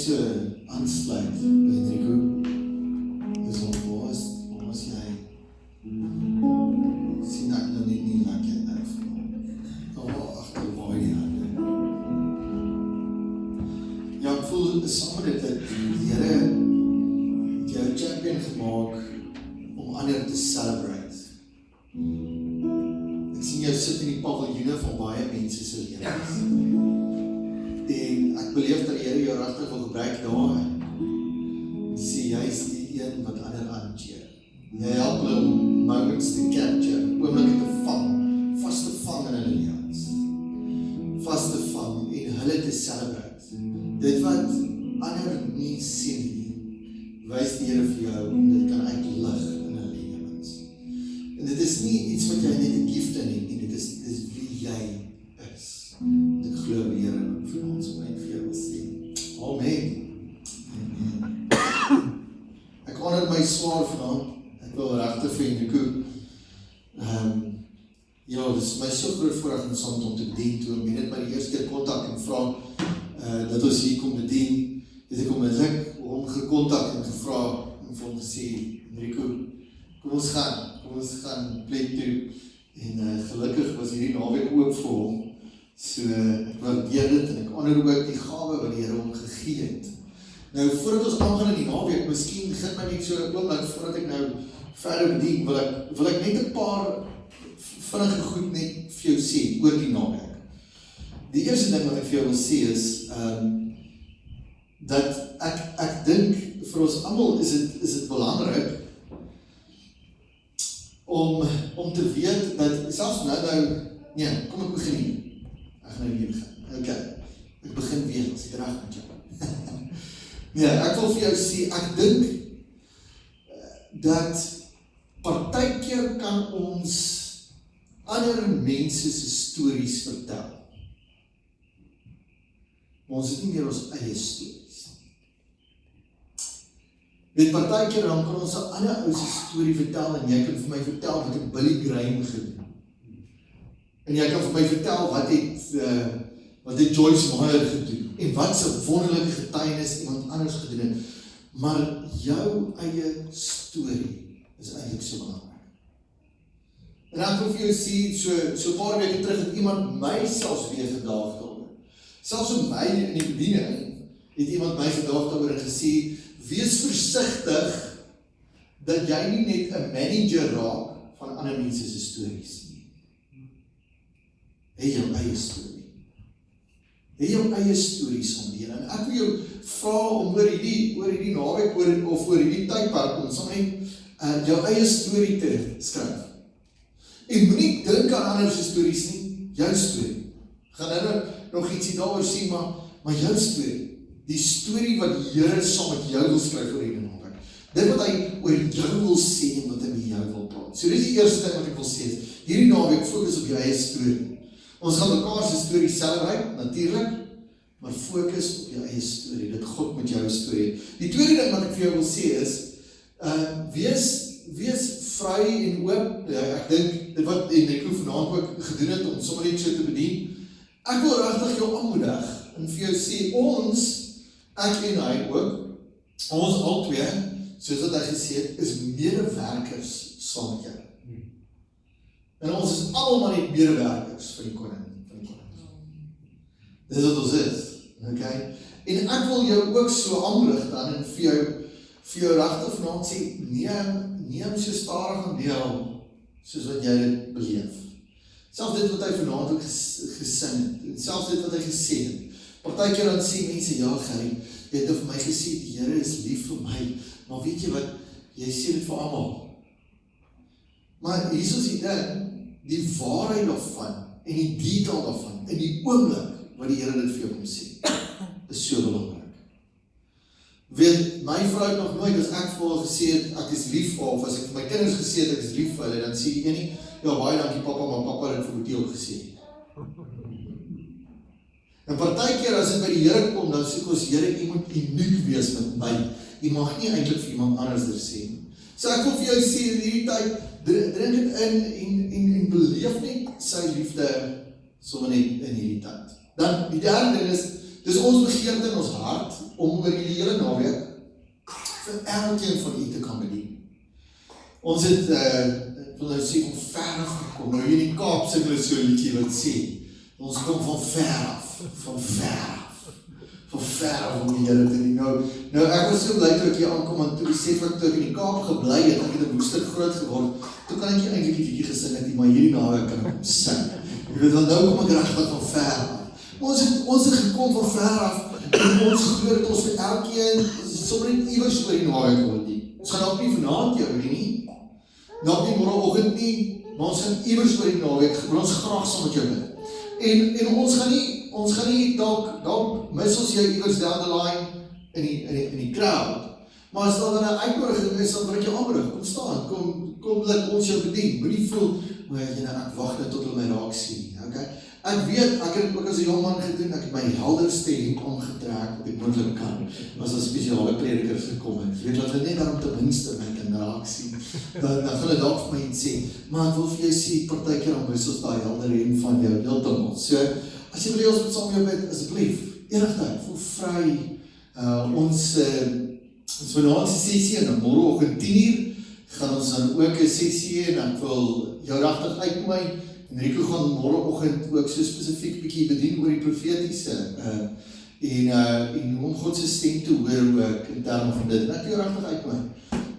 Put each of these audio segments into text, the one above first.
so aansluit, Enrico. Dis waar is jy? Sien ek nou nie lekker nou. Agter waar die hande. Ja, ek voel saam met dit dat die Here jou champion gemaak om ander te celebrate. Ek sien jou sit in die paviljoene van baie mense se lewens. En ek beleef dat die Here jou regtig wil gebruik daar. Sê jy is die een wat ander aancheer. Jy help hulle om moments te capture, oomblikke te vang, vas te vang in hulle lewens. Vas te vang en hulle te celebrate. Dit wat ander nie sien nie, wys die Here vir jou en dit kan uitlig in hulle lewens. En dit is nie iets wat jy net 'n gift in het nie, dit is wie jy is. Ek glo die Here vir ons om net vir jou wil sê. Amen. Amen. Ek honor my swaar vanaand. Ek wil regtig vir Enrico. Ja, dit is my so groot voorreg en saam om te dien. Toe ek net my eerste keer kontak en vra dat ons hier kom bedien, het ek onmiddellik hom gekontak en gevra en vir hom gesê, Enrico, kom ons gaan plek toe. En gelukkig was hierdie naweek ook vir hom. So ek waardeer dit en ek honor ook die gawe wat die Here hom gegee het. Nou voordat ons aangaan in die naweek, miskien begin my net so 'n oomblik voordat ek nou verder bedien, wil ek net 'n paar vinnige goed net vir jou sê oor die naweek. Die eerste ding wat ek vir jou wil sê is dat ek dink vir ons almal is dit belangrik om te weet dat selfs nou nee, kom ek begin hier. Ek gaan nou hier begin. Okay. Ek begin weer, as ek reg met jou. Nee, ek wil vir jou sê, ek dink dat partykeer kan ons ander mense se stories vertel. Maar ons het nie meer ons eie stories. Weet, partykeer dan kan ons 'n ander ou se storie vertel en jy kan vir my vertel wat het Billy Graham gedoen. En jy kan vir my vertel wat het Joyce Meyer gedoen en wat se wonderlike getuienis iemand anders gedoen het. Maar jou eie storie is eintlik so belangrik. En ek wil vir jou sê, so 'n paar weke terug het iemand my selfs weer gedaag daaroor. Selfs in my in die bediening het iemand my gedaag daaroor en gesê, wees versigtig dat jy nie net 'n manager raak van ander mense se stories nie. Hê jou eie storie. Hê jou eie stories omheen. En ek wil jou vra om oor hierdie naweek of oor hierdie tydperk om sommer net jou eie storie te skryf. En moenie dink aan ander se stories nie, jou storie. Gaan nou nog ietsie daaroor sê, maar jou storie. Die storie wat die Here saam met jou wil skryf oor hierdie naweek. Dit wat hy oor jou wil sê en wat hy met jou wil praat. So dis die eerste ding wat ek wil sê. Hierdie naweek fokus op jou eie storie. Ons gaan mekaar se storie celebrate, natuurlik, maar fokus op jou eie storie, dat God met jou storie. Die tweede ding wat ek vir jou wil sê is, wees vry en oop. Ek dink, dit wat Enrico vanaand ook gedoen het, om sommer net so te bedien. Ek wil regtig jou aanmoedig, en vir jou sê, ek en hy ook, ons al twee, soos wat hy gesê het, is medewerkers saam met jou. En ons is allemaal net medewerkers vir die koning. Dis wat ons is. Okay? En ek wil jou ook so aanmoedig dan en vir jou regtig vanaand sê, neem so stadig aan deel soos wat jy dit beleef. Selfs dit wat hy vanaand ook gesing het, en selfs dit wat hy gesê het. Partykeer dan sê mense, ja Gerrie, jy het vir my gesê, die Here is lief vir my, maar weet jy wat, jy sê dit vir almal. Maar hier is die ding, die waarheid daarvan, en die detail daarvan, en die oomblik wat die Here dit vir jou kom sê, is so belangrik. Weet, my vrou het nog nooit, as ek vir haar gesê het, ek is lief vir haar, of as ek vir my kinders gesê het, ek is lief vir hulle, dan sê die ene, ja baie dankie papa, maar papa het vir my ook gesê. En partykeer as dit by die Here kom, dan soek ons, Here, jy moet uniek wees met my. Jy mag nie eintlik vir iemand anders sê. So ek wil vir jou sê, in hierdie tyd, drink dit in en beleef net sy liefde sommer net in hierdie tyd. Dan die derde ding is, Dis ons begeerte in ons hart, om oor die hele naweek, vir elkeen van u te kan bedien. Ons het, ek wil nou sê, van ver af gekom. Nou hier in die Kaap sing hulle so 'n liedjie wat sê, ons kom van ver af, van ver af om die Here te dien. Nou ek was so bly toe ek hier aankom, en toe besef ek toe ek in die Kaap gebly het, ek het 'n Woester groot geword, toe kan ek nie eintlik die liedjie gesing het nie, maar hierdie naweek kan ek sing. Jy weet, want nou kom ek reg wat van ver af. Ons het gekom van ver af, en ons glo dat ons vir elkeen, sommer net iewers oor die naweek wil dien. Ons gaan dalk nie vanaand jou nie, dalk nie môreoggend nie, maar ons gaan iewers oor die naweek, wil ons graag saam met jou bid. En ons gaan nie dalk mis ons jou iewers down the line in die crowd. Maar as daar dan 'n uitnodiging is, dan wil ek jou aanmoedig, kom staan, kom laat ons jou bedien. Moenie voel, maar ek wag net tot hulle my raak sien, okay? Ek weet, ek het ook as 'n jong man gedoen, ek het my helderste hemp omgetrek, wat ek moontlik kan, as 'n spesiale predikers gekom het. Weet dat hulle net daarom ten minste my kan raak sien, dan gaan hulle dalk vir my iets sê, maar ek wil vir jou sê, partykeer dan wys ons daai helder hemp van jou heeltemal. So, as jy wil ons met saam jou bid, asseblief, enigtyd, voel vry. Ons vanaandse sessie, en dan môreoggend 10:00, gaan ons dan ook 'n sessie, en ek wil jou regtig uitnooi. En Rico gaan môreoggend ook so spesifiek bietjie bedien oor die profetiese, en hoe om God se stem te hoor ook in terme van dit. En ek wil regtig uitnooi.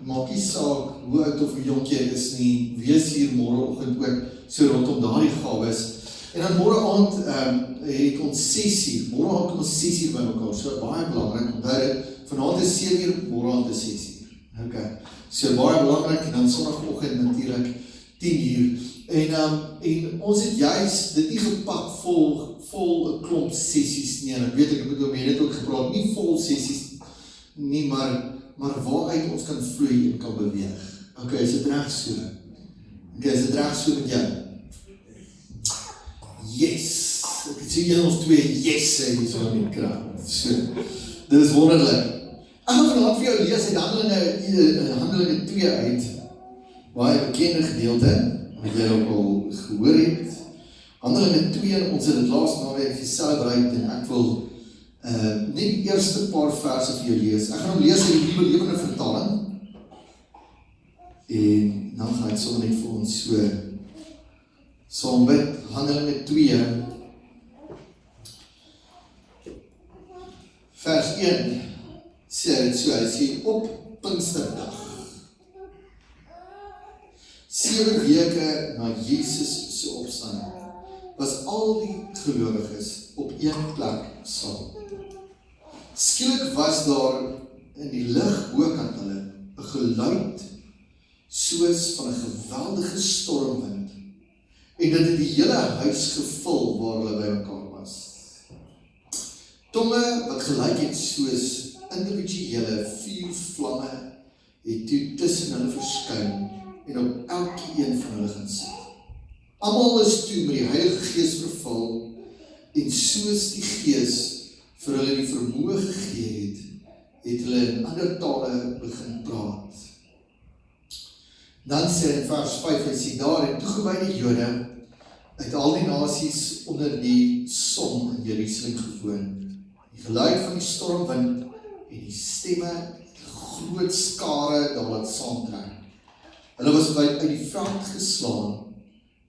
Maak nie saak hoe oud of hoe jonk jy is nie, wees hier môreoggend ook so rondom daardie gawes. En dan môre aand het ons 6:00, môre aand kom ons 6:00 by mekaar, so baie belangrik, onthou dit, vanaand is 7:00, môre aand is 6:00. Okay, so baie belangrik, en dan sonnagoggend natuurlik 10:00. En ons het juist dit nie gepak vol 'n klomp sessies nie, en ek weet ek het net ook gepraat, nie vol sessies nie, maar waaruit ons kan vloei en kan beweeg. Okay, is dit reg so? Okay, is dit reg so met jou? Yes! Ek het sien julle ons 2 yes sê hier so in die kraan. So, dit is wonderlik. Ek gaan vanaand vir jou lees uit Handelinge 2 uit, baie bekende gedeelte, wat jy ook al gehoor het. Handelinge 2, en ons het dit laas naweek geselebrate, en ek wil net die eerste paar verse vir jou lees. Ek gaan hom lees in die Bybel Lewende Vertaling, en dan gaan ek sommer net vir ons so bid. Handelinge 2, vers 1, sê dit so, hy sê, op Pinksterdag, 7 weke na Jesus se opstanding, was al die gelowiges op een plek saam. Skielik was daar in die lug bokant hulle 'n geluid soos van 'n geweldige stormwind, en dit het die hele huis gevul waar hulle by mekaar was. Tonge wat gelyk het soos individuele vuurvlamme het toe tussen hulle verskyn en op elkeen van hulle gaan sit. Almal is toe met die Heilige Gees vervul, en soos die Gees vir hulle die vermoë gegee het hulle in ander tale begin praat. Dan sê in vers 5, hy sê, daar het toegewyde Jode uit al die nasies onder die son in Jerusalem gewoon. Die geluid van die stormwind en die stemme, die groot skare daar laat saamtrek. Hulle was uit die veld geslaan,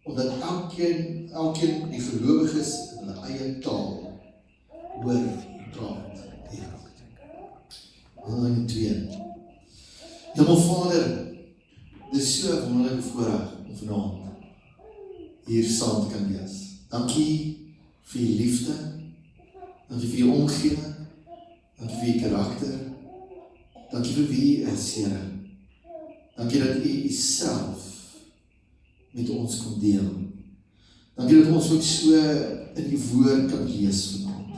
omdat elkeen die gelowiges in hulle eie taal hoor praat het. Handelinge 2. Hemel Vader, dit is so 'n wonderlike voorreg om vanaand hier saam te kan wees. Dankie vir die liefde, dankie vir die omgee, dankie vir die karakter, dankie vir wie U is, Here. Dankie dat U Uself met ons kon deel. Dankie dat ons ook so in die woord kan lees vanaand.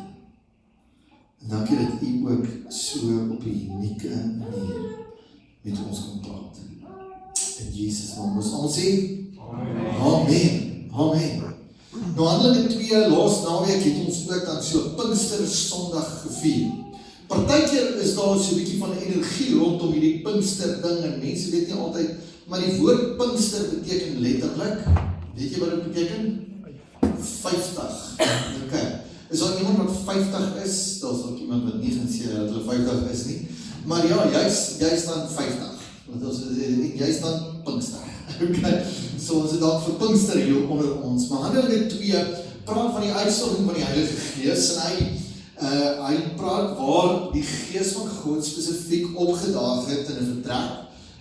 En dankie dat U ook so op 'n unieke manier met ons kon praat. In Jesus naam ons almal sê, Amen. Amen. Nou Handelinge 2, laas naweek het ons ook dan so Pinkster Sondag gevier. Partykeer is daar so 'n bietjie van energie rondom hierdie Pinkster ding, en mense weet nie altyd, maar die woord Pinkster beteken letterlik, weet jy wat dit beteken? 50. Okay. Is daar iemand wat 50 is, daar is ook iemand wat nie gaan sê dat hulle 50 is nie, maar ja, jy is dan 50, want jy is dan Pinkster, okay, so ons het dan vir Pinkster hier onder ons, maar Handelinge 2 praat van die uitstorting van die Heilige Gees, en hy praat waar die Gees van God spesifiek opgedaag het in 'n vertrek,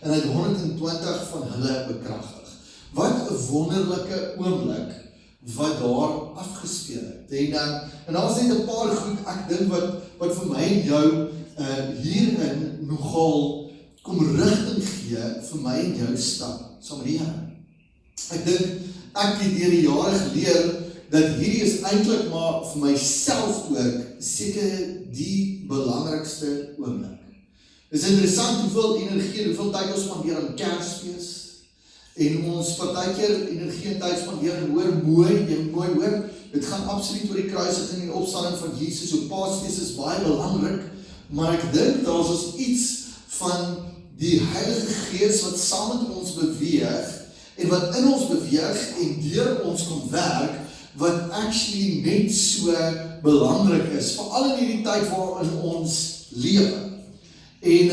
en hy het 120 van hulle bekragtig. Wat 'n wonderlike oomblik wat daar afgespeel het. En daar is net 'n paar goed, ek dink wat vir my en jou hierin nogal kom rigting gee vir my en jou stap, saam met die Here. Ek dink, ek het deur die jare geleer, dat hierdie is eintlik maar vir myself ook seker die belangrikste oomblik. Dit is interessant hoeveel energie en hoeveel tyd ons spandeer aan Kersfees, en ons partykeer energie en tyd spandeer en hoor mooi hoor, dit gaan absoluut oor die kruisiging en die opstanding van Jesus, so Paasfees is baie belangrik, maar ek dink daar is ons iets van die Heilige Gees wat saam met ons beweeg, en wat in ons beweeg en deur ons kom werk, wat actually net so belangrik is, veral in hierdie tyd waarin ons lewe. En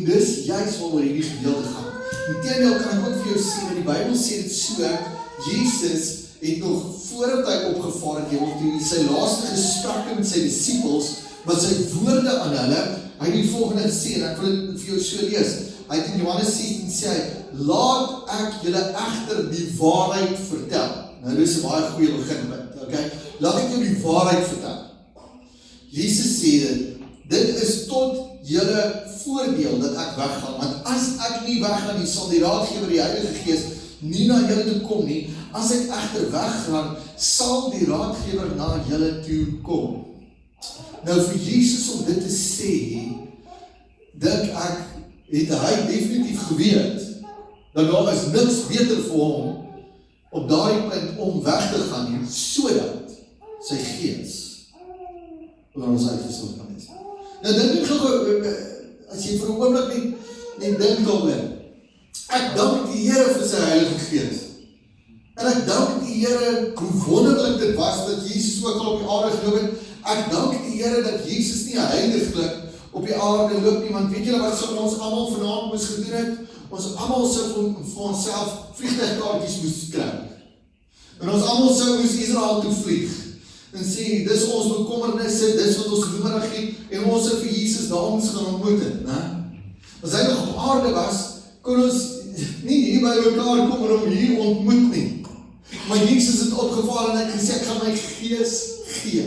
dis juist waaroor hierdie gedeelte gaan. Inteendeel kan ek ook vir jou sê, want die Bybel sê dit so, Jesus het nog voordat hy opgevaar het hemel toe, sy laaste gesprekke met sy disippels, wat sy woorde aan hulle, hy het die volgende gesê, en ek wil dit vir jou so lees, hy het in Johannes 16 sê hy, laat ek julle egter die waarheid vertel. Nou, dit is 'n baie goeie beginpunt, okay? Laat ek jou die waarheid vertel. Jesus sê dit is tot julle voordeel dat ek weggaan, want as ek nie weggaan nie, sal die raadgewer, die Heilige Gees, nie na julle toe kom nie. As ek egter weggaan, sal die raadgewer na julle toe kom. Nou, vir Jesus om dit te sê, dink ek, het hy definitief geweet, dat daar is niks beter vir hom, op daardie punt om weg te gaan nie, sodat sy Gees oor ons uitgestort kan wees. Nou dink ek gou, as jy vir 'n oomblik net dink daaroor, ek dank die Here vir sy Heilige Gees. En ek dank die Here hoe wonderlik dit was dat Jesus ook al op die aarde geloop het. Ek dank die Here dat Jesus nie heiliglik op die aarde loop nie, want weet julle wat sou ons almal vanaand moes gedoen het? Ons almal sou vir onsself vliegtuigkaartjies moes kry. En ons almal sou moes Israel toe vlieg. En sê, dis ons bekommernisse, dis wat ons nodig het, en ons sou vir Jesus daar ons gaan ontmoet het, né? As hy nog op aarde was, kon ons nie hier by mekaar kom en hom hier ontmoet nie. Maar Jesus het opgevaar en hy het gesê, ek gaan my Gees gee.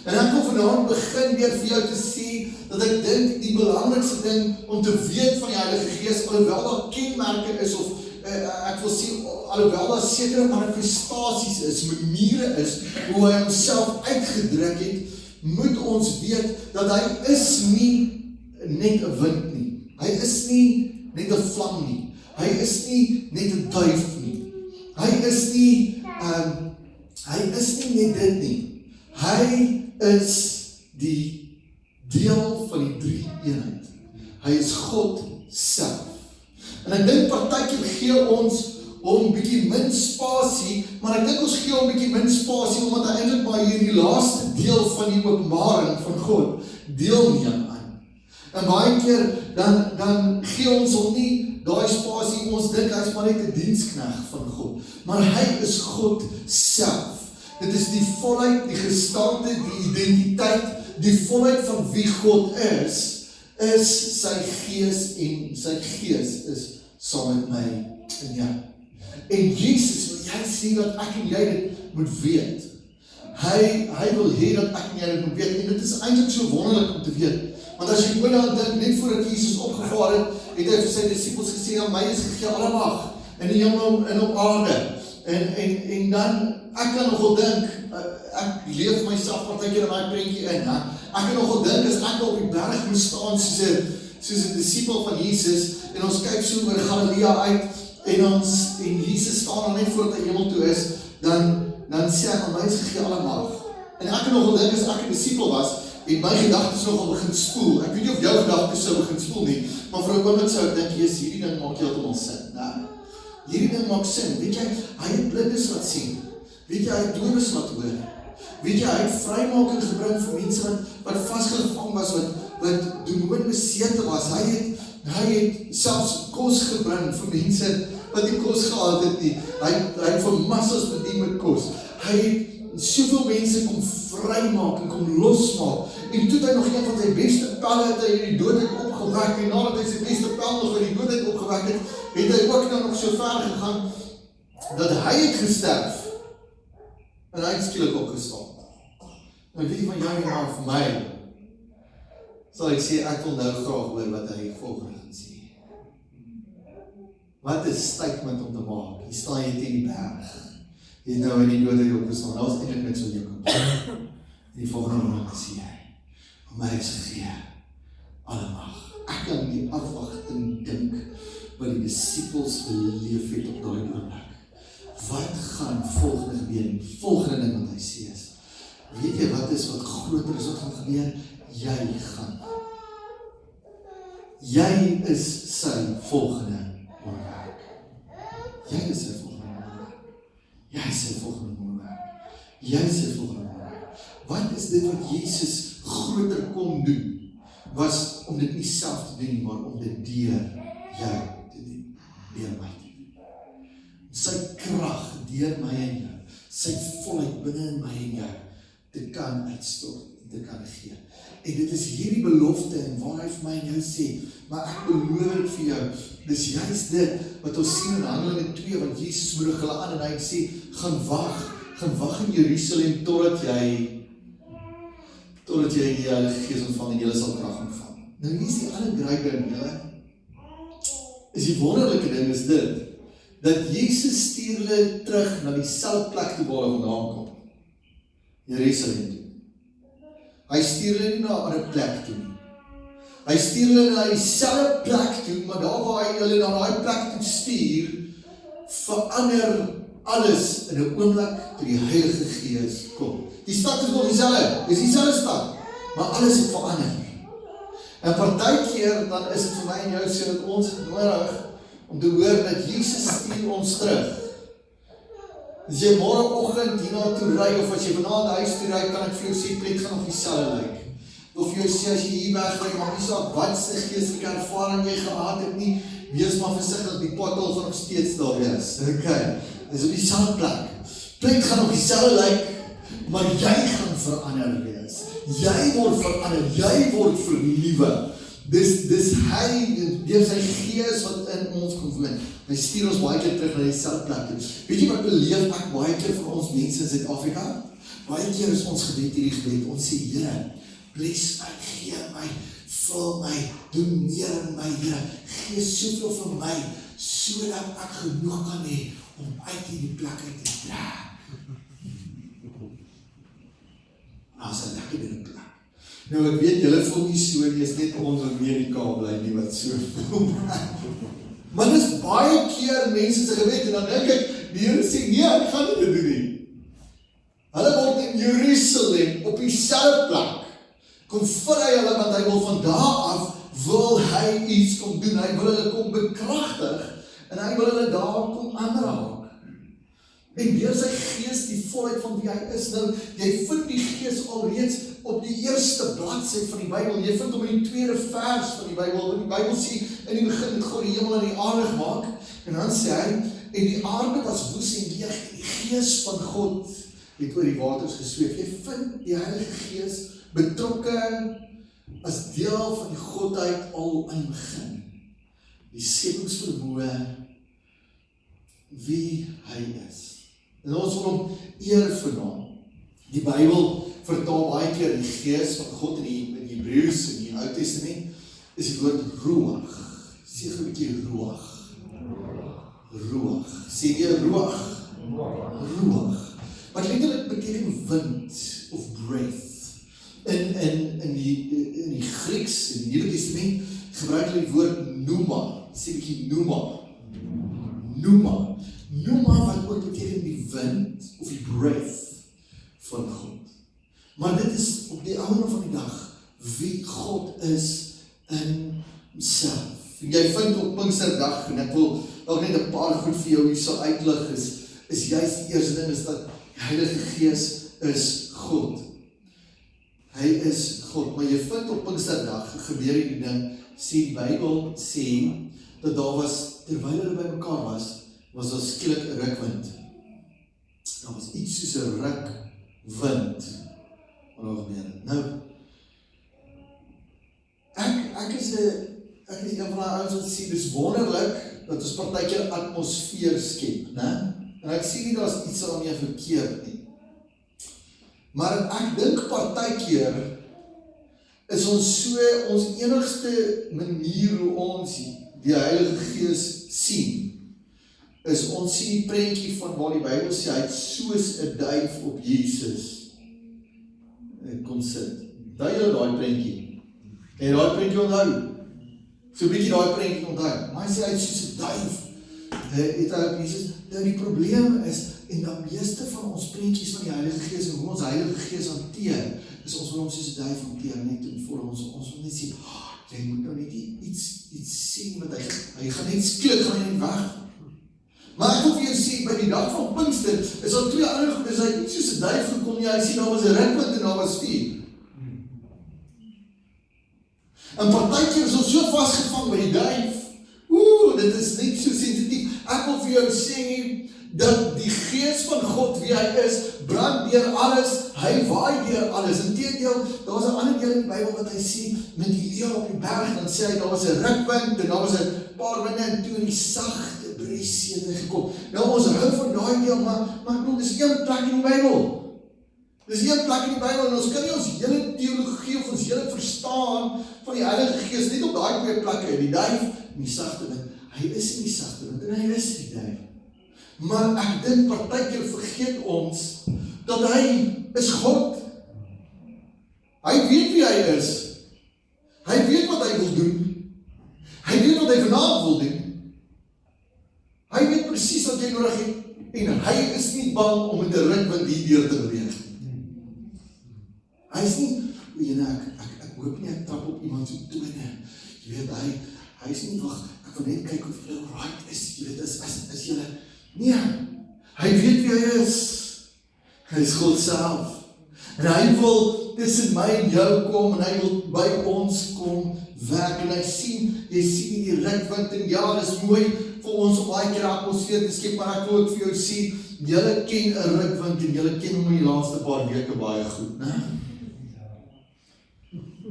En ek wil vanaand begin weer vir jou te sê, dat ek dink die belangrikste ding om te weet van die Heilige Gees, alhoewel daar kenmerke is, of ek wil sê, alhoewel daar sekere manifestasies is, maniere is, hoe hy homself uitgedruk het, moet ons weet, dat hy is nie net 'n wind nie. Hy is nie net 'n vlam nie. Hy is nie net 'n duif nie. Hy is nie net dit nie. Hy is die deel van die drie eenheid. Hy is God self. En ek dink partykeer gee ons om bietjie min spasie, maar ek dink ons gee om bietjie min spasie, omdat hy eintlik maar hier die laaste deel van die openbaring van God deelneem aan. En baie keer, dan gee ons hom nie daai spasie, ons dink hy is maar net 'n diensknegt van God. Maar hy is God self. Dit is die volheid, die gestalte, die identiteit, die volheid van wie God is sy Gees, en sy Gees is saam met my en jou. En Jesus wil jy sê dat ek en jy dit moet weet. Hy wil hê dat ek en jy dit moet weet, en dit is eintlik so wonderlik om te weet. Want as jy daaraan dink, net voordat Jesus opgevaar het, het hy vir sy disippels gesê, aan my is gegee alle mag, in die hemel en op aarde. En dan, ek kan nogal dink, ek leef myself partykeer in my prentjie in, ek kan nogal dink, as ek op die berg moet staan, soos 'n disipel van Jesus, en ons kyk so oor Galilea uit, en Jesus staan dan net voordat hy hemel toe is, dan sê hy, aan my is gegee alle mag. En ek kan nogal dink, as ek 'n disipel was, en my gedagtes nogal begin spoel, ek weet nie of jou gedagtes sou begin spoel nie, maar vir 'n oomblik sou ek dink, Jesus, hierdie ding maak heeltemal sin, hierdie ding maak sin, weet jy, hy het blindes laat sien, weet jy, hy het dowes laat hoor, Weet jy, hy het vrymaking gebring vir mense wat vasgevang was, wat demoon besete was. Hy het selfs kos gebring vir mense wat nie kos gehad het nie. Hy het vir massas bedien met kos. Hy het soveel mense kom vrymaak en kom losmaak. En toe het hy nog een van sy beste pelle het hy in die doodheid opgewek. En nadat hy sy beste pel nog in die doodheid opgewek het hy ook nou nog so ver gegaan dat hy het gesterf. En hy het skielik opgestaan. Nou weet jy van jou en vir my, sal ek sê, ek wil nou graag hoor wat hy volgende gaan sê. Wat is statement om te maak? Hier staan jy teen die berg. Jy het nou in die doodheid opgestaan. Dat was eintlik niks wat jy kon doen. En die volgende moment sê hy, vir my is gegee alle mag. Ek kan die afwagting dink wat die disippels beleef het op daai oomblik. Wat gaan volgende gebeur? Die volgende ding wat hy sê is, weet jy wat is wat groter is wat gaan gebeur? Jy is sy volgende wonderwerk. Jy is sy volgende wonderwerk. Jy is sy volgende wonderwerk. Jy is sy volgende wonderwerk. Wat is dit wat Jesus groter kon doen? Was om dit nie self te doen, maar om dit deur jou te doen. Deur my te doen. Sy krag deur my en jou, sy volheid binne in my en jou, te kan uitstort en te kan gee. En dit is hierdie belofte en waar hy vir my en jou sê, maar ek beloof dit vir jou, dis juist dit wat ons sien in Handelinge 2, want Jesus moedig hulle aan en hy sê, gaan wag in Jerusalem totdat jy die Heilige Gees ontvang en jy sal krag ontvang. Nou hier is die ander great ding, julle. Is die wonderlike ding is dit, dat Jesus stuur hulle terug na dieselfde plek toe waar hy vandaan kom. Jerusalem toe. Hy stuur hulle nie na 'n ander plek toe nie. Hy stuur hulle na dieselfde plek toe, maar daar waar hy hulle na daai plek toe stuur, verander alles in 'n oomblik toe die Heilige Gees kom. Die stad is nog dieselfde, dis dieselfde stad, maar alles het verander. En partykeer dan is dit vir my en jou so dat ons het nodig om te hoor dat Jesus stuur ons terug. As jy môreoggend hierna toe ry, of as jy vanaand huis toe ry, kan ek vir jou sê, plek gaan nog dieselfde lyk. Of vir jou sê, as jy hier wegry, maak nie saak wat se geestelike ervaring jy gehad het nie, wees maar versigtig, die pothole gaan nog steeds daar wees. Okay, dis op dieselfde plek. Plek gaan nog dieselfde lyk, maar jy gaan verander wees. Jy word verander, jy word vernuwe. Dis hy, deur sy Gees wat in ons kom woon. Hy stuur ons baie keer terug na dieselfde plek toe. Weet jy wat beleef ek baie keer vir ons mense in Suid-Afrika? Baie keer is ons gebed hierdie gebed. Ons sê, Here, bless my, gee my, vul my, doen meer in my, Here. Gee soveel vir my, sodat ek genoeg kan hê om uit hierdie plek uit te trek. Nou is 'n lekker ding plek. Nou ek weet, julle voel nie so nie, is net ons in Amerika bly nie wat so voel. Maar dis baie keer mense se gebed, en dan dink ek, die Here sê, nee, ek gaan nie dit doen nie. Hulle word in Jerusalem, op dieselfde plek, kom vul hy hulle, want hy wil van daar af, wil hy iets kom doen, hy wil hulle kom bekragtig, en hy wil hulle daar kom aanraak. En deur sy Gees die volheid van wie hy is. Nou, jy vind die Gees alreeds op die eerste bladsy van die Bybel. Jy vind hom in die tweede vers van die Bybel. Want die Bybel sê, in die begin het God die hemel en die aarde gemaak. En dan sê hy, en die aarde was woes en leeg, en die Gees van God het oor die waters gesweef. Jy vind die Heilige Gees betrokke as deel van die Godheid al in die begin. Die skepingsvermoë, wie hy is. En ons wil hom eer vanaand. Die Bybel vertaal baie keer die Gees van God in die Hebreëus en die Ou Testament is die woord ruach. Sê gou 'n bietjie ruach. Ruach. Sê jy ruach? Ruach. Wat letterlik beteken wind of breath. In die Grieks, in die Nuwe Testament gebruik hulle die woord pneuma. Sê 'n bietjie pneuma. Pneuma. Pneuma wat ook beteken die wind of die breath van God. Maar dit is op die einde van die dag wie God is in homself. En jy vind op Pinksterdag, en ek wil ook net 'n paar goed vir jou hier so uitlig, is juist die eerste ding is dat die Heilige Gees is God. Hy is God, maar jy vind op Pinksterdag gebeur die ding, sê die Bybel sê, dat daar was, terwyl hulle by mekaar was daar skielik 'n rukwind. Daar was iets soos 'n rukwind, wat daar gebeur het. Nou, ek is een van die ouens wat sê, dis wonderlik, dat ons partykeer atmosfeer skep, né? En ek sê nie, daar is iets daarmee verkeerd nie. Maar ek dink partykeer is ons enigste manier hoe ons die Heilige Gees sien, is ons sien die prentjie van waar die Bybel sê, hy het soos 'n duif op Jesus kom sit. Daai julle daai prentjie. En daai prentjie onthou. So 'n bietjie daai prentjie onthou. Maar hy sê hy het soos 'n duif. Het hy op Jesus. Nou die probleem is, en dan meeste van ons prentjies van die Heilige Gees en hoe ons Heilige Gees hanteer, is ons wil hom soos 'n duif hanteer, net en voor ons wil net sê, jy moet nou net iets sien, want hy gaan net sklik, gaan hy net weg. Maar ek wil vir jou sê, by die dag van Pinkster, is al 2 ander goed, hy het nie soos 'n duif gekom nie, hy sê, daar was 'n rukwind en daar was vuur. En partykeer is ons so vasgevang by die duif, dit is net so sensitief. Ek wil vir jou sê, dat die Gees van God, wie hy is, brand deur alles, hy waai deur alles. Inteendeel, daar was 'n ander deel in die Bybel wat hy sê, met Elia op die berg, dan sê hy, daar was 'n rukwind, en daar was 'n paar winde, en toe in die sagte briesete gekom. Nou, ons hou van daai deel, maar ek bedoel, dis een plek in die Bybel. Dis een plek in die Bybel, en ons kan nie ons hele teologie, of ons hele verstaan, van die Heilige Gees, net op daai 2 plekke, die duif, en die sagte wind. Hy is in die sagte wind, en hy is die duif. Maar ek dink partykeer vergeet ons, dat hy is God. Hy weet wie hy is. Hy weet wat hy wil doen. Hy weet wat hy vanaand wil doen. Hy weet presies wat jy nodig het. En hy is nie bang om met 'n rukwind hierdeur te beweeg. Hy is nie, ek hoop nie, ek trap op iemand so tone. Jy weet, hy is nie, wacht, ek wil net kyk of jy right is. Jy weet, is jylle, nee, hy weet wie hy is. Hy is God self. En hy wil tussen my en jou kom, en hy wil by ons kom werk, en hy sien, jy sien die rukwind, en ja, dis mooi vir ons om baie keer atmosfeer te skep, maar ek wil ook vir jou sê, julle ken 'n rukwind, en julle ken hom in die laaste paar weke baie goed, né?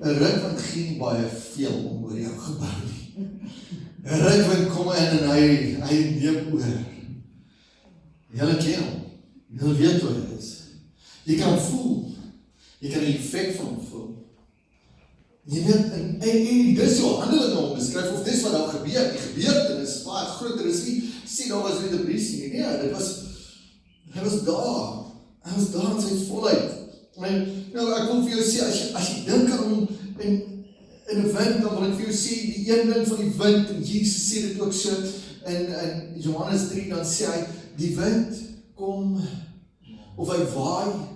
'n rukwind gee nie baie veel om oor jou gebou nie. 'n rukwind kom in, en hy neem oor. Julle ken hom. Julle weet wat hy is. Jy kan hom voel. Jy kan die effek van hom voel. Jy weet, en dis so handeling om beskryf, of dis wat daar gebeur, die gebeurtenis is baie groter, is nie, sê daar was net 'n briesie nie, hy was daar. Hy was daar in sy volheid. Nou, ek wil vir jou sê, as jy dink aan hom in 'n wind, dan wil ek vir jou sê, die een ding van die wind, en Jesus sê dit ook so, in Johannes 3, dan sê hy, die wind kom, of hy waai,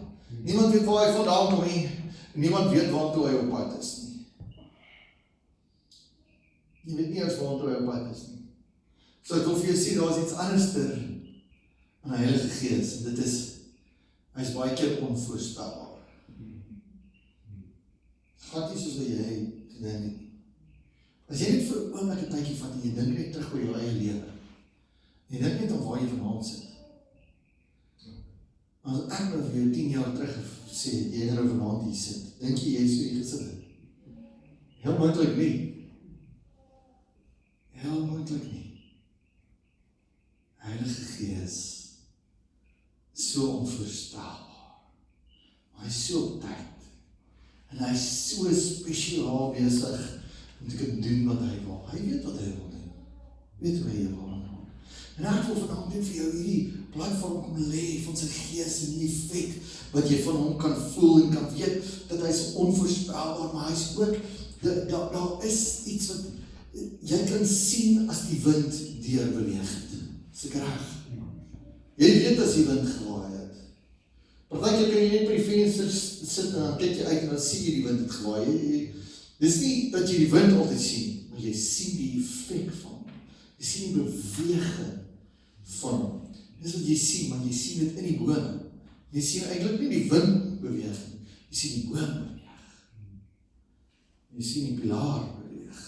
niemand weet waar hy vandaan kom nie, niemand weet waartoe hy op pad is nie. Jy weet nie eens waartoe hy op pad is nie. So ek wil vir jou sê, daar is iets anderster aan die Heilige Gees, en dit is, hy is baie keer onvoorspelbaar. Gat nie soos wat jy gedink het. As jy net vir 'n oomblik 'n tydjie vat, en jy dink net terug oor jou eie lewe, en jy dink net aan waar jy vanaand sit. As ek nou vir jou 10 jaar terug sê, jy gaan nou vanaand hier sit, dink jy is so hier gesit het? Heel moontlik nie. Heel moontlik nie. Heilige Gees, so onvoorspelbaar, maar hy is so op tyd, en hy is so spesiaal besig om te kan doen wat hy wil. Hy weet wat hy wil doen. Weet hoe hy wil doen. En ek wil vanaand net vir jou hierdie platform kom lê van sy Gees en die effek wat jy van hom kan voel en kan weet dat hy is onvoorspelbaar, maar hy is ook, daar is iets wat jy kan sien as die wind deurbeweeg het. Seker reg. Jy weet as die wind gewaai het. Partykeer kan jy net by die venster sit en dan kyk jy uit en dan sien jy die wind het gewaai. Dis nie dat jy die wind altyd sien, maar jy sien die effek van hom. Jy sien die beweging van hom. Dis wat jy sien, maar jy sien dit in die bome. Jy sien eintlik nie die wind beweeg nie, jy sien die boom beweeg. Jy sien die pilaar beweeg.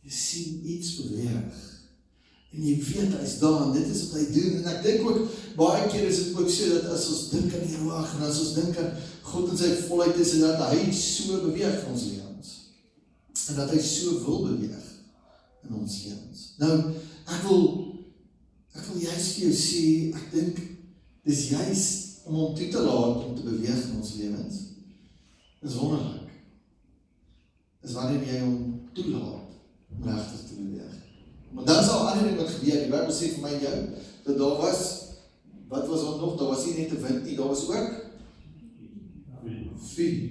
Jy sien iets beweeg. En jy weet, hy is daar, en dit is wat hy doen, en ek dink ook, baie keer is dit ook so, dat as ons dink aan die roeg, en as ons dink aan God in sy volheid is, en dat hy so beweeg in ons lewens, en dat hy so wil beweeg in ons lewens. Nou, ek wil juist vir jou sê, ek dink, dis juist om hom toe te laat, om te beweeg in ons lewens, is wonderlik. Is wanneer jy hom toelaat, om regtig te beweeg. Maar dan sal ander ding wat gebeur, die Bybel sê vir my en jou, dat daar was, wat was daar nog, daar was nie net 'n wind nie, daar was ook vuur.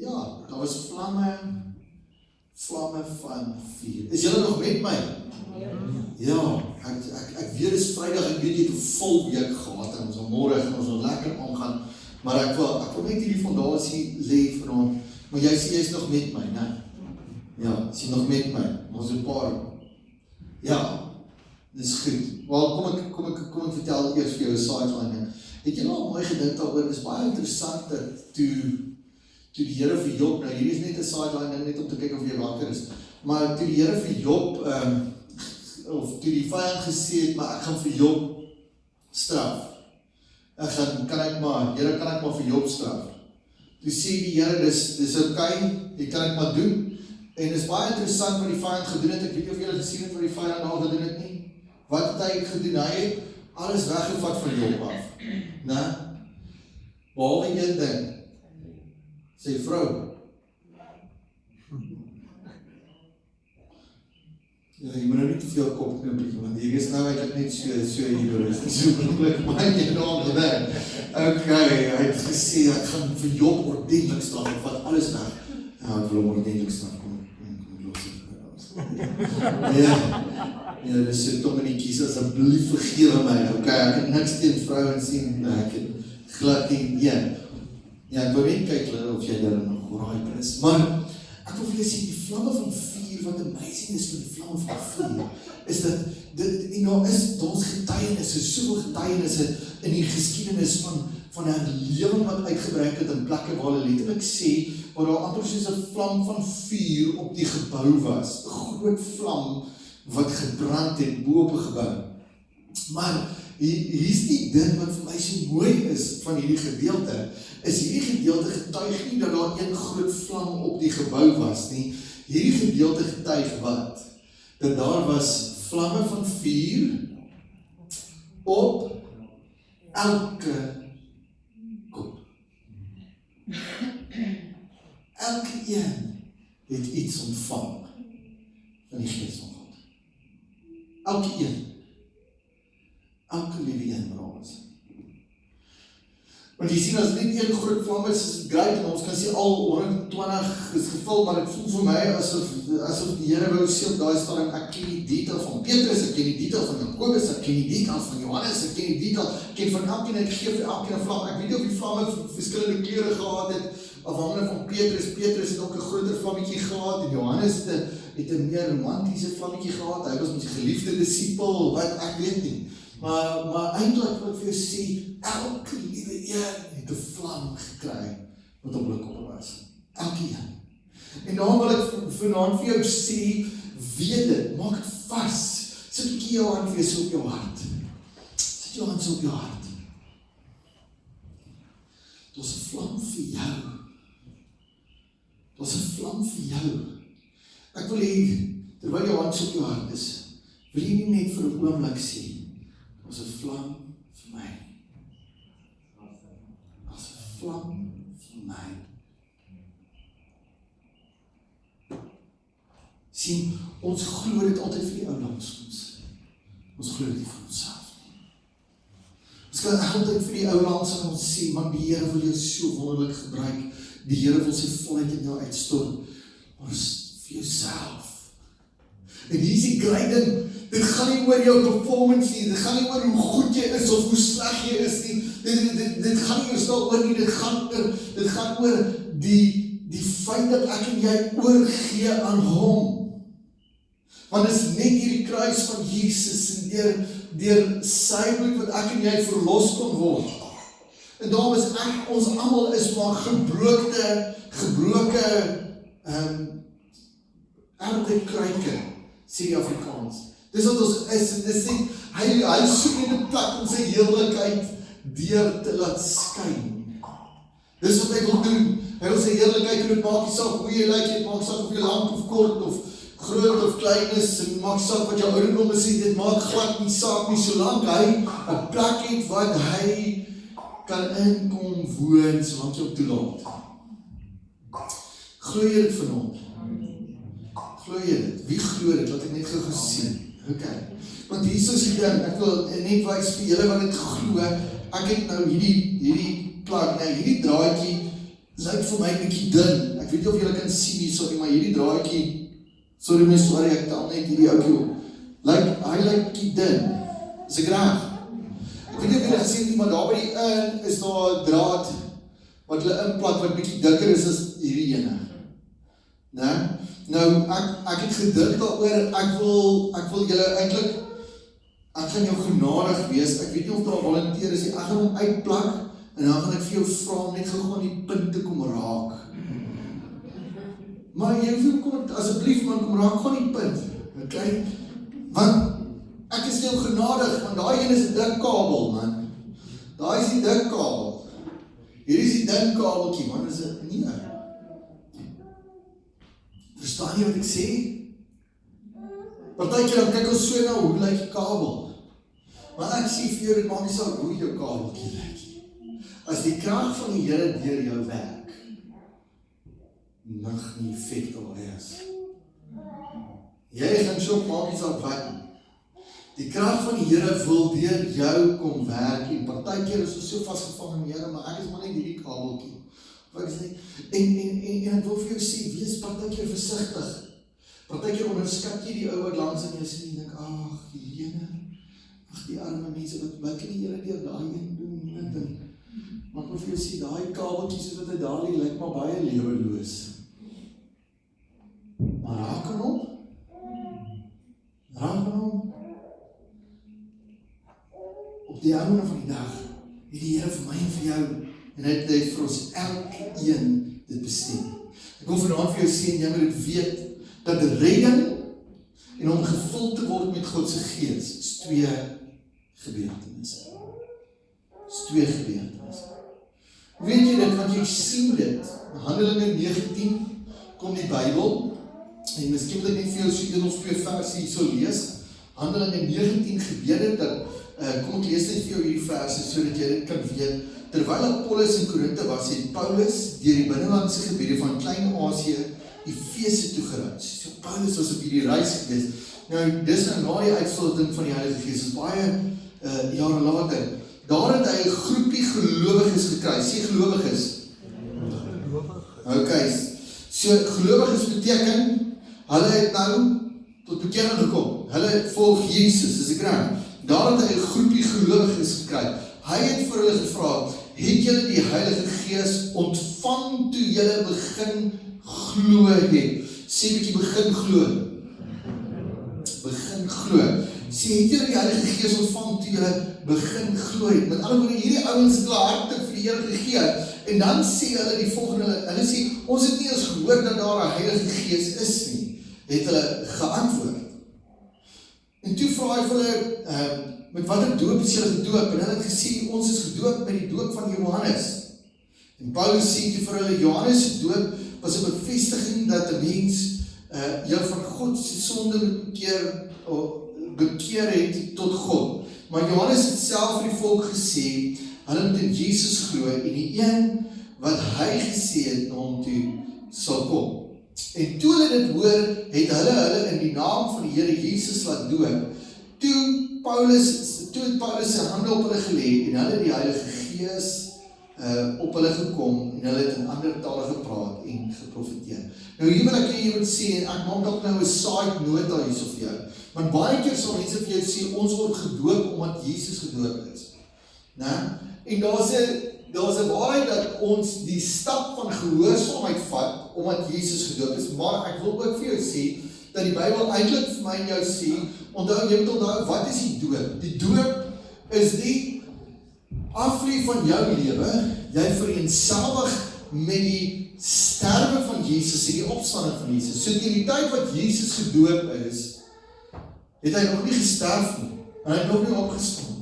Ja, daar was vlamme van vuur. Is julle nog met my? Ja, ek weet is Vrydag, ek weet jy het 'n vol week gehad, en ons al môre gaan ons nog lekker omgaan, maar ek wil net hierdie fondasie lê vanaand, maar jy sê jy is nog met my, né? Ja, is jy nog met my? Ons 'n paar. Ja, dis goed. Wel, kom ek vertel eers vir jou 'n sideline. Het jy al mooi gedink daaroor, dis baie interessant dat toe die Here vir Job, nou hierdie is net 'n sideline, net om te kyk of jy wakker is, maar toe die Here vir Job, of toe die vyand gesê het, maar ek gaan vir Job straf. Here, kan ek maar vir Job straf? Toe sê die Here, dis okay, jy kan ek maar doen. En dit is baie interessant wat die vyand gedoen het, ek weet nie of julle gesien het wat die vyand daar gedoen het nie. Wat het hy gedoen? Hy het alles weggevat van Job af. Nee? Behalwe een ding, sy vrou. Ja, jy moet nou nie te veel kop knip, want hier is nou eintlik net so hieroor is. So belangrijk, maar jy nou gedink. Okay, hy het gesê, ek gaan vir Job ordentlik straf, ek vat alles weg. Ja, ek wil hom ordentlik straf, kom los het. Ja, dis so Dominikies, asseblief vergewe my, okay, ek het niks teen vrouens sien, ek het glad teen een. Ja, ek wil net kyk of jy daar nog right is, maar ek wil vir jy sê, die vlamme van vuur, wat amazing is vir die vlamme van vuur, is dat, is ons getuienisse, soveel getuienisse in die geskiedenis van 'n lewing wat uitgebreek het in plekke waar hulle letterlik sê, waar daar amper soos 'n vlam van vuur op die gebou was, 'n groot vlam wat gebrand het bo op 'n gebou. Maar hier is die ding wat vir my so mooi is van hierdie gedeelte, is hierdie gedeelte getuig nie dat daar een groot vlam op die gebou was nie. Hierdie gedeelte getuig wat? Dat daar was vlamme van vuur op elke kop. Elke een het iets ontvang van die Gees van God. Elke een. Elke liewe een braas. Want jy sien, as net een groot vlam is het great, en ons kan sê al 120 is gevul, maar het voel vir my asof die Here wou sê op daai stadium, ek ken die detail van Petrus, ek ken die detail van Jakobus, ek ken die detail van Johannes, ek ken die detail, ek ken van elkeen, ek gee vir elkeen 'n vlam. Ek weet nie of die vlamme verskillende kleure gehad het, afhangende van Petrus het ook 'n groter vlammetjie gehad, en Johannes het 'n meer romantiese vlammetjie gehad, hy was met die geliefde disipel, wat ek weet nie. Maar eintlik wil ek vir jou sê, elke liewe een het 'n vlam gekry wat op hulle kop was. Elke een. En daarom wil ek vanaand vir jou sê, weet dit, maak het vas. Sit 'n bietjie jou hand weer so op jou hart. Sit jou hand so op jou hart. Dit is 'n vlam vir jou. Dit is 'n vlam vir jou. Ek wil hê, terwyl jou hand so op jou hart is, wil jy nie net vir 'n oomblik sê, as 'n vlam vir my. As 'n vlam vir my. Sien, ons glo dit altyd vir die ou langs ons. Ons glo dit nie vir onsself nie. Ons kan altyd vir die ou langs aan ons sê, man, die Here wil jou so wonderlik gebruik. Die Here wil sy volheid in jou uitstort. Maar is vir jouself. En hier is die great ding. Dit gaan nie oor jou performance nie, dit gaan nie oor hoe goed jy is of hoe sleg jy is nie, dit gaan nie eens daaroor nie, dit gaan oor die feit dat ek en jy oorgee aan hom. Want dit is net hierdie kruis van Jesus en deur deur sy bloed wat ek en jy verlos kon word. En daarom is ons almal is maar gebroke aardekruike, sê die Afrikaans. Dis wat ons is, en dis nie, hy soek nie 'n plek om sy heerlikheid deur te laat skyn. Dis wat hy wil doen. Hy wil sy heerlikheid, en dit maak nie saak hoe jy lyk, dit maak nie saak of jy lank of kort, of groot of klein is, en maak saak wat jou ouderdom is, dit maak glad nie saak nie, solank hy 'n plek het wat hy kan inkom woon, solank jy op toelaat. Glo jy dit vanaand? Glo jy dit? Wie glo dit? Wat ek net gou gesien. Okay. Want hier is die ding, ek wil net wys vir julle wat dit glo. Ek het nou hierdie plak, hierdie draadjie lyk vir my 'n bietjie dun. Ek weet nie of julle kan sien hier, sorry, maar hierdie draadjie, sorry, ek tel net hierdie ouetjie op. Hy lyk 'n bietjie dun. Is ek reg? Ek weet nie of julle gesien het, maar daar by die in is daar 'n draad wat hulle inplat wat bietjie dikker is as hierdie ene. Nou, ek het gedink daaroor, ek wil julle eintlik, ek gaan jou genadig wees, ek weet nie of daar volunteer is, ek gaan hom uitplak, en dan gaan ek vir jou vra om net gou aan die punte kom raak. Maar jy hoef kom, asseblief man, kom raak gewoon die punt, okay? Want, ek is jou genadig, want daai een is 'n dik kabel, man. Daai is die dik kabel. Hier is die dun kabeltjie, man, is dit nie. Verstaan jy wat ek sê? Partykeer dan kyk ons so na hoe lyk die kabel. Maar ek sê vir jou, dit maak nie saak hoe jou kabeltjie lyk. As die krag van die Here deur jou werk, mag nie effek daar wees. Jy gaan so maak nie saak wat nie. Die krag van die Here wil deur jou kom werk, en partykeer is ons so vasgevang in die Here, maar ek is maar net hierdie kabeltjie. En ek wil vir jou sê, wees partykeer versigtig. Partykeer onderskat jy die ou wat langs in jou sien, en dink, die arme mense, wat kan die Here deur daai een doen? Maar ek wil vir jou sê, daai kabeltjies wat hy daar lê, lyk maar baie leweloos. Maar raak aan hom. Op die einde van die dag, het die Here vir my en vir jou, en hy het vir ons elkeen dit bestem. Ek wil vanaand vir jou sê, en jy moet dit weet, dat die redding en om gevul te word met God se Gees is twee gebeurtenisse. Weet jy dit, want jy sien dit, in Handelinge 19 kom die Bybel, en miskien wil ek net vir jou so 1 of 2 verse hier so lees. Handelinge 19 gebeur dit, kom ek lees net vir jou hierdie verse, so dat jy dit kan weet. Terwyl Apollos in Korinthe was, het Paulus deur die binnelandse gebiede van Klein-Asië Efese toe gereis. So Paulus was op hierdie reis gewees. Nou, dis nou na die uitstorting van die Heilige Gees, is baie jare later. Daar het hy 'n groepie gelowiges gekry. Sê gelowiges? Okay, so gelowiges beteken, hulle het nou tot bekering gekom. Hulle volg Jesus, is ek reg? Daar het hy 'n groepie gelowiges gekry. Hy het vir hulle gevra, het julle die Heilige Gees ontvang toe julle begin glo het? Sê bietjie begin glo. Begin glo. Sê, het julle die Heilige Gees ontvang toe julle begin glo het? Met ander woorde, hierdie ouens het hulle harte vir die Here gegee. En dan sê hulle die volgende, hulle sê, ons het nie eens gehoor dat daar 'n Heilige Gees is nie, het hulle geantwoord. En toe vra hy vir hulle, met watter doop is julle gedoop? En hulle het gesê, ons is gedoop met die doop van Johannes. En Paulus sê toe vir hulle, Johannes se doop was 'n bevestiging dat 'n mens jou van God se sonde bekeer het tot God. Maar Johannes het self vir die volk gesê, hulle moet in Jesus glo, en die een wat hy gesê het na hom toe sal kom. En toe hulle dit hoor, het hulle in die naam van die Here Jesus laat doop. Toe het Paulus sy hande op hulle gelê, en hulle die Heilige Gees op hulle gekom, en hulle het in ander tale gepraat en geprofeteer. Nou hier wil ek jy moet sê, en ek maak ook nou 'n side nota hierso vir jou, want baie keer sal mense vir jou sê, ons word gedoop omdat Jesus gedoop is. En daar's 'n waarheid dat ons die stap van gehoorsaamheid vat, omdat Jesus gedoop is, maar ek wil ook vir jou sê, dat die Bybel eintlik vir my en jou sê, jy moet onthou, wat is die doop? Die doop is die aflê van jou lewe, jy vereenselwig met die sterwe van Jesus en die opstanding van Jesus. So teen die tyd wat Jesus gedoop is, het hy nog nie gesterf nie, en hy het nog nie opgestaan.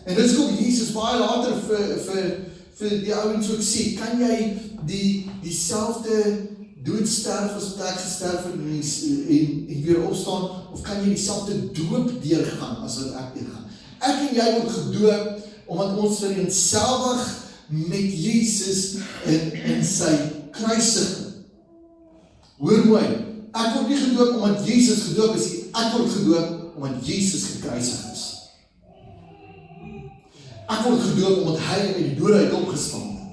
En dit kom Jesus baie later vir die ouens ook sê, kan jy dieselfde doodsterf as wat ek gesterf het en weer opstaan, of kan jy dieselfde doop deurgaan as wat ek deurgaan? Ek en jy word gedoop, omdat ons vereenselwig met Jesus in sy kruisiging. Hoor mooi, ek word nie gedoop omdat Jesus gedoop is, ek word gedoop omdat Jesus gekruisig is. Ek word gedoop omdat hy uit die dode uit opgestaan het.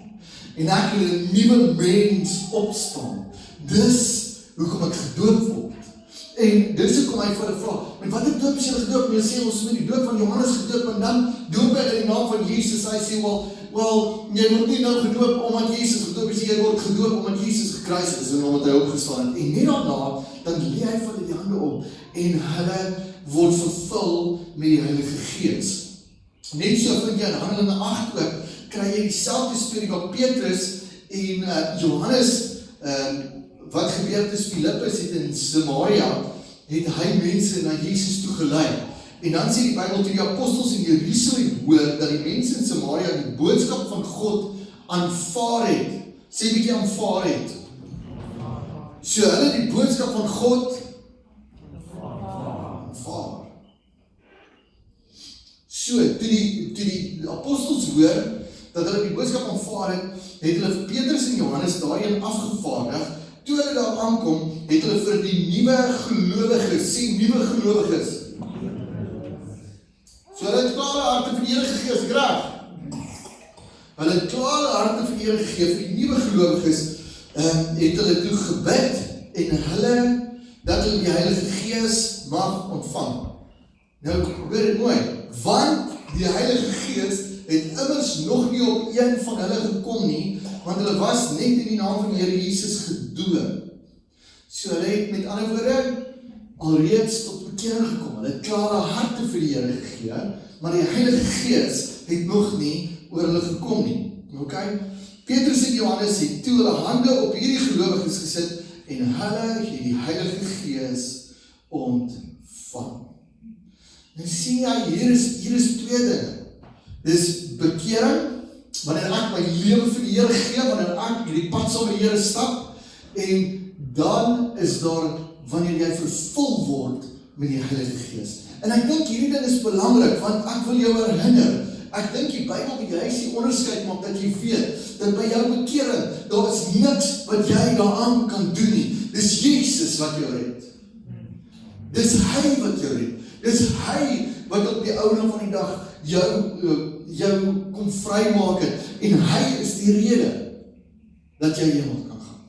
En ek wil 'n nuwe mens opstaan. Dis hoekom ek gedoop word. En dis hoekom hy vir hulle vra, met watter doop is julle gedoop? Hulle sê ons met die doop van Johannes gedoop, en dan doop hy in die naam van Jesus. Hy sê, wel, jy word nie nou gedoop omdat Jesus gedoop is, jy word gedoop omdat Jesus gekruisig is en omdat hy opgestaan het. En net daarna, dan lê hy vir hulle die hande op en hulle word vervul met die Heilige Gees. Net so vind jy in Handelinge 8 ook, kry jy dieselfde storie wat Petrus en Johannes, wat gebeur het is, Filippus het in Samaria, het hy mense na Jesus toe gelei. En dan sê die Bybel, toe die apostels in Jerusalem hoor, dat die mense in Samaria die boodskap van God aanvaar het. Sê bietjie aanvaar het. So hulle die boodskap van God aanvaar. So, toe die apostels hoor, dat hulle die boodskap aanvaar het, het hulle vir Petrus en Johannes daarin afgevaardig. Toe hulle daar aankom, het hulle vir die nuwe gelowiges, sê nuwe gelowiges. So hulle het klare harte vir die Here gegee, is reg. Hulle het klare harte vir die Here gegee, vir die nuwe gelowiges, het hulle toe gebid, en hulle, dat hulle die Heilige Gees mag ontvang. Nou, hoor dit mooi, want die Heilige Gees het immers nog nie op een van hulle gekom nie, want hulle was net in die naam van die Here Jesus gedoop. So hulle het met ander woorde alreeds tot bekering gekom. Hulle het klare harte vir die Here gegee, maar die Heilige Gees het nog nie oor hulle gekom nie. Okay? Petrus en Johannes het toe hulle hande op hierdie gelowiges gesit en hulle het die Heilige Gees ontvang. En sien jy, hier is twee dinge. Dis bekering, wanneer ek my lewe vir die Here gee, wanneer ek hierdie pad saam met die Here stap, en dan is daar, wanneer jy vervul word met die Heilige Gees. En ek dink hierdie ding is belangrik, want ek wil jou herinner, ek dink die Bybel moet juist die onderskeid maak, dat jy weet, dat by jou bekering, daar is niks wat jy daaraan kan doen nie. Dis Jesus wat jou red. Dis hy wat jou red. Dis hy wat op die ouene van die dag jou kom vrymaak het, en hy is die rede dat jy hemel kan gaan.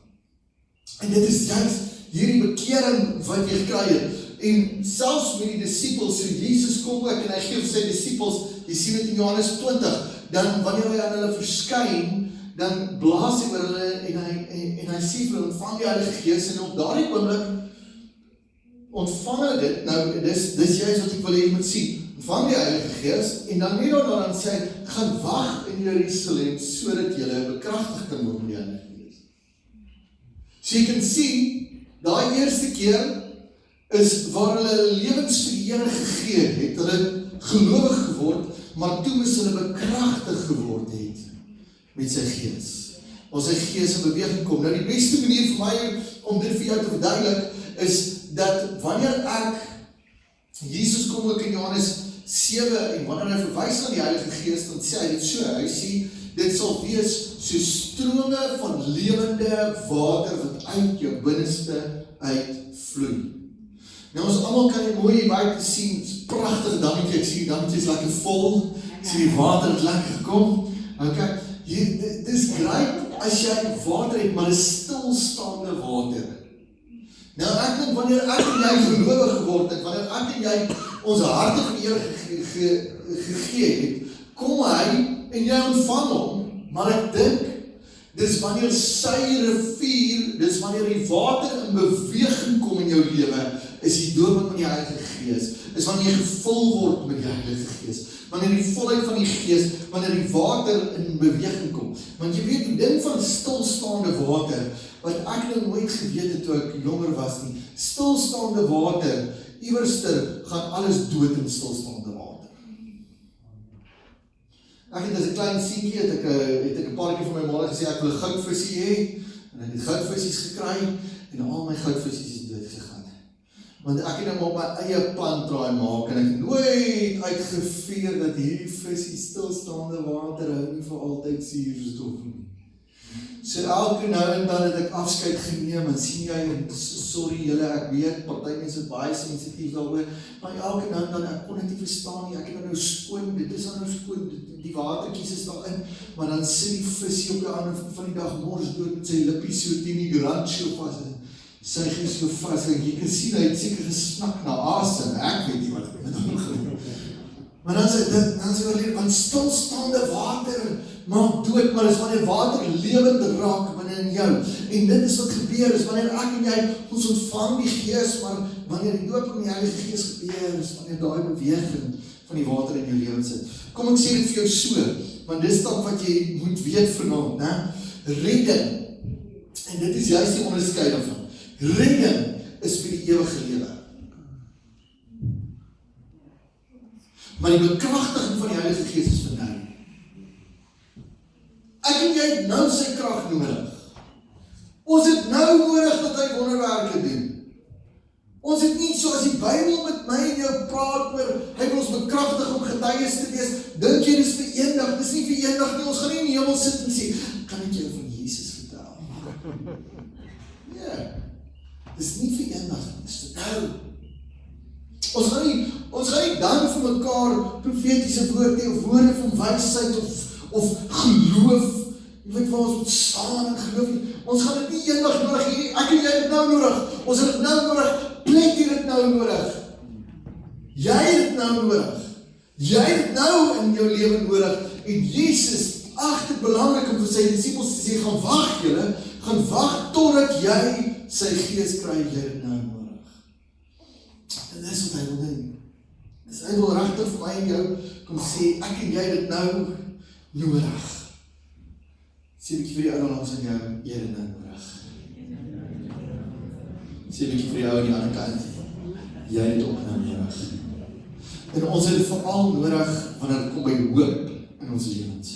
En dit is juist hierdie bekering wat jy gekry het, en selfs met die disciples, so Jesus kom ook, en hy gee vir sy disciples, jy sien het in Johannes 20, dan wanneer hy aan hulle verskyn, dan blaas hy oor hulle, en hy sê vir hulle, ontvang die Heilige Gees, en op daardie oomblik, ontvang hulle dit, nou, dis juist wat ek wil hê jy moet sien, ontvang die Heilige Gees, en dan nie dan sê, gaan wag in Jerusalem, so dat jylle bekragtig kan word met die Heilige Gees. So jy kan sien, daai eerste keer, is waar hulle lewens vir die Here gegee het, hulle gelowig geword, maar toe moes hulle bekragtig geword het, met sy Gees. Waar sy Gees in beweging kom. Nou die beste manier vir my, om dit vir jou te verduidelik, is dat wanneer ek, Jesus kom ook in Johannes 7, en wanneer hy verwys na die Heilige Gees, dan sê hy dit so, hy sê, dit sal wees so strome van lewende water, wat uit jou binneste uitvloei. Nou ons allemaal kan die mooie buiten sien, is prachtig dammetje, ek sien die dammetje is lekker vol, ek sien die water het lekker gekom, okay, dit is great as jy water het, maar dit is stilstaande water. Nou ek dink, wanneer ek en jy gelowig geword het, wanneer ek en jy ons harte van die Here gegee het, kom hy en jy ontvang hom, maar ek dink, Dis wanneer sy rivier, dis wanneer die water in beweging kom in jou lewe, is die doop met die Heilige Gees, is wanneer jy gevul word met die Heilige Gees, wanneer die volheid van die Gees, wanneer die water in beweging kom. Want jy weet, die ding van stilstaande water, wat ek nou nooit geweet het toe ek jonger was nie, stilstaande water, iewerster gaan alles dood in stilstaande water. Ek het as 'n klein seentjie, het ek 'n paar keer vir my ma gesê, ek wil 'n goudvisie hê, en ek het goudvisies gekry, en al my goudvisies is dood gegaan. Want ek het nou op my eie plantraai maak, en ek het nooit uitgeveer dat hierdie visie stilstaande water hou nie vir altyd suurstof nie. So elke nou en dan het ek afskeid geneem, en sien jy, en sorry julle, ek weet, party mense is baie sensitief daaroor, maar elke nou en dan, ek kon dit nie verstaan nie, ek het nou skoon, dit is nou skoon, die watertjies is daarin, maar dan sit die visie op die ander van die dag mors dood met sy lippies so teen die rand so vas, en sy gee so vas, en jy kan sien, hy het seker gesnak na asem, ek weet nie wat ek met hom gedoen. Maar dan sê oorleer, want stilstaande water maak dood, maar is wanneer water lewend raak binne in jou. En dit is wat gebeur, is wanneer ek en jy ons ontvang die Gees, maar wanneer die doop in die Heilige Gees gebeur, is wanneer daai beweging van die water in jou lewe sit. Kom ek sê dit vir jou so, want dis dan wat jy moet weet vanaand, né? Redding, en dit is juist die onderskeid daarvan. Redding is vir die ewige lewe. Maar die bekragtiging van die Heilige Gees is vir nou. Ek en jy het nou sy krag nodig. Ons het nou nodig dat hy wonderwerke doen. Ons het nie soos die Bybel met my en jou praat oor, hy wil ons bekragtig om getuies te wees. Dink jy dis vir eendag? Dis nie vir eendag nie. Ons gaan nie in die hemel sit en sê, kan ek jou van Jesus vertel? Ja. Dis nie vir eendag, dis vir nou. Ons gaan nie dan vir mekaar profetiese woorde of woorde van wysheid of geloof, jy weet waar ons moet staan en geloof nie. Ons gaan dit nie eendag nodig hê, ek en jy het dit nou nodig, ons het dit nou nodig, plek het dit nou nodig. Jy het dit nou nodig. Jy het dit nou in jou lewe nodig. En Jesus, dit belangrik om vir sy disciples te sê, gaan wag julle, gaan wag totdat jy sy Gees kry, jy het dit nou nodig. En dis wat hy wil doen. Dus hy wil regtig vir my en jou kom sê, ek en jy dit nou nodig. Sê bietjie vir die ou langs aan jou, jy het dit nou nodig. Sê bietjie vir die ou aan die ander kant, jy het dit ook nou nodig. En ons het dit veral nodig wanneer dit kom by hoop in ons lewens.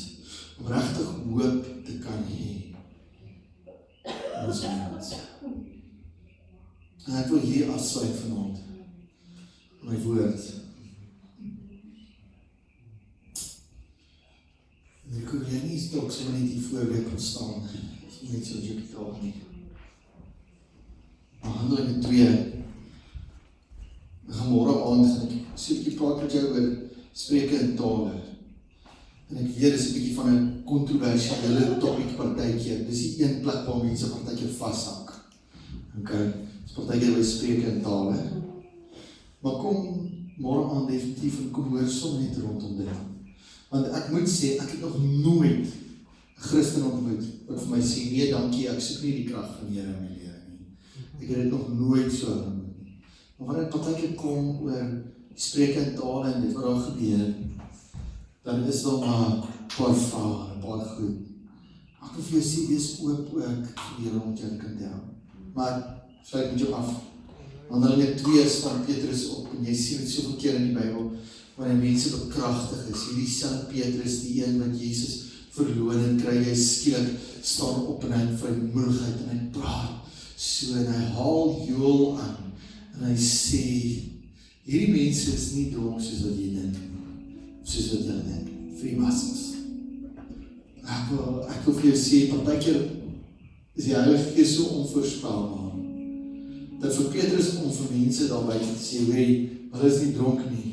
Om regtig hoop te kan hê in ons lewens. En ek wil hier afsluit vanaand my woord. En ek wil jy nie stok so net hier voor weer kan staan. Net soos jy betaal nie. Maar Handelinge 2. Ek gaan môre aand gaan ek so 'n bietjie praat met jou oor spreuke in tale. En ek weet dis 'n bietjie van 'n kontroversiële topik partykeer. Dis die een plek waar mense partykeer vashak. Okay. Dis partykeer by spreuke in tale. Maar kom môre aan definitief en kom hoor som net rondom dit. Want ek moet sê, ek het nog nooit 'n Christen ontmoet wat vir my sê, nee dankie, ek soek nie die krag van die Here in my lewe nie. Ek het dit nog nooit so ontmoet nie. Maar wanneer dit partykeer kom oor spreuke in tale en dit wat daar gebeur, dan is daar maar 'n paar vrae, 'n paar goed. Ek wil vir jou sê, wees oop ook vir die Here om jou te kan tel. Maar sluit met jou af. Handelinge 2 staan Petrus op, en jy sien dit soveel keer in die Bybel, wanneer mense bekragtig is, hierdie self Petrus, die een wat Jesus verloor en kry, hy skielik staan op en hy het vrymoedigheid en hy praat so, en hy haal Joel aan, en hy sê, hierdie mense is nie dronk soos wat jy dink, soos wat jy dink, vir die massas. Ek wil vir jou sê, partykeer is die Heilige Gees so onvoorspelbaar, dat vir Petrus om vir mense daar buite te sê, hulle is nie dronk nie,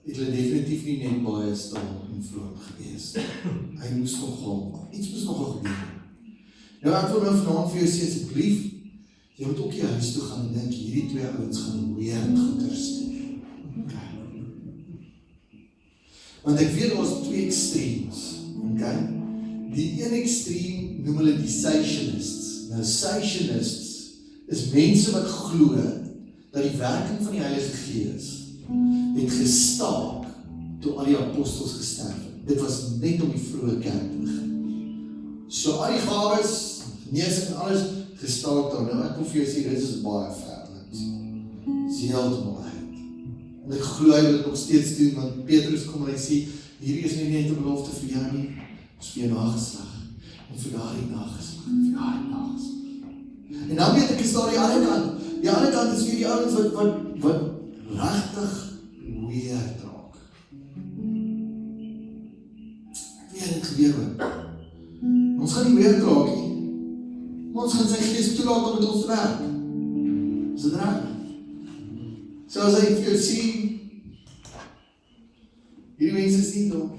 het hulle definitief nie net baie stil en vroom gewees. Hy moes nog gaan, iets moes nog gebeur. Nou ek wil nou vanaand vir jou sê, asseblief, jy moet ook jy huis toe gaan en dink, hierdie twee ouens gaan weird goeders doen. Want ek weet, daar is twee extremes, okay? Die een ekstreem noem hulle die Cessationists. Nou, Cessationists is mense wat glo dat die werking van die Heilige Gees het gestaak toe al die apostels gesterf het. Dit was net om die vroeë kerk te begin. So al die gawes, genesing en alles gestaak daar. Nou ek wil vir jou sê, dit is baie ver. Dit is heeltemal uit. En ek glo hy wil dit nog steeds doen, want Petrus kom en hy sê, hierdie is nie net 'n belofte vir jou nie, dit is vir jou nageslag. En vir daardie nageslag, en vir daardie nageslag. En dan weet ek, is daar die ander kant. Die ander kant is weer die ouens wat regtig weer draak. Ek weet dit gebeur ook. Ons gaan nie weer draak nie. Maar ons gaan sy Gees toelaat om met ons te werk. Is dit reg? So as hy vir jou sien, hierdie mense is nie dom.